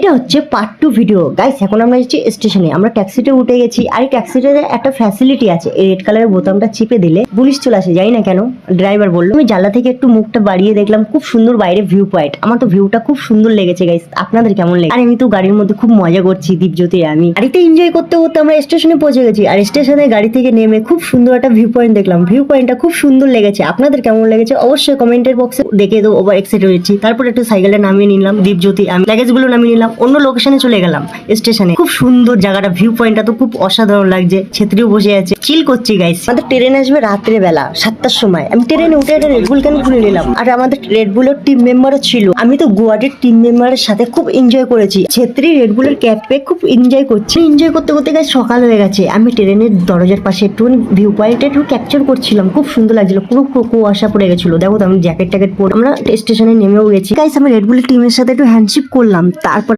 এটা হচ্ছে part 2 video guys. এখন আমরা এসেছি স্টেশনে, আমরা ট্যাক্সিতে উঠে গেছি। আর এই ট্যাক্সিতে একটা ফ্যাসিলিটি আছে, এই রেড কালারের বোতামটা চিপে দিলে পুলিশ চলে আসে, জানি না কেন। ড্রাইভার বললো। আমি জানলা থেকে একটু মুখটা বাড়িয়ে দেখলাম, খুব সুন্দর বাইরে ভিউ পয়েন্ট। আমার তো ভিউটা খুব সুন্দর লেগেছে গাইস, আপনাদের কেমন লেগে? আর আমি তো গাড়ির মধ্যে খুব মজা করছি, দীপজ্যোতি আমি গাড়িতে এনজয় করতে করতে আমরা স্টেশনে পৌঁছে গেছি। আর স্টেশনে গাড়ি থেকে নেমে খুব সুন্দর একটা ভিউ পয়েন্ট দেখলাম। ভিউ পয়েন্টটা খুব সুন্দর লেগেছে, আপনাদের কেমন লেগেছে অবশ্যই কমেন্টের বক্সে দেখে দেবো। ওভার এক্সাইটেড হয়েছি। তারপর একটু সাইকেলে নামিয়ে নিলাম দীপজ্যোতি, আমি লাগেজ গুলো নামিয়ে নিলাম, অন্য লোকেশনে চলে গেলাম স্টেশনে। খুব সুন্দর জায়গাটা, ভিউ পয়েন্টটা তো খুব অসাধারণ লাগছে। ছেত্রীও বসে আছে, চিল করছি গাইস। আমাদের ট্রেন আসবে রাত্রে বেলা 7টার সময়। আমি ট্রেনে উঠে একটা রেডবুল ক্যান খুলে নিলাম। আর আমাদের রেডবুলের টিম মেম্বারও ছিল। আমি তো গুয়াহাটির টিম মেম্বারের সাথে খুব এনজয় করেছি। ছেত্রী রেডবুলের ক্যাব পেয়ে খুব এনজয় করছি। এনজয় করতে করতে গাইস সকাল হয়ে গেছে। আমি ট্রেনের দরজার পাশে একটু ভিউ পয়েন্ট একটু ক্যাপচার করছিলাম, খুব সুন্দর লাগছিল। পুরো কুয়াশা পড়ে গেছিল, দেখো তো আমি জ্যাকেট ট্যাকেট পরে আমরা স্টেশনে নেমেও গেছি গাইস। আমি রেডবুলের টিমের সাথে একটু হ্যান্ডশিপ করলাম। তারপর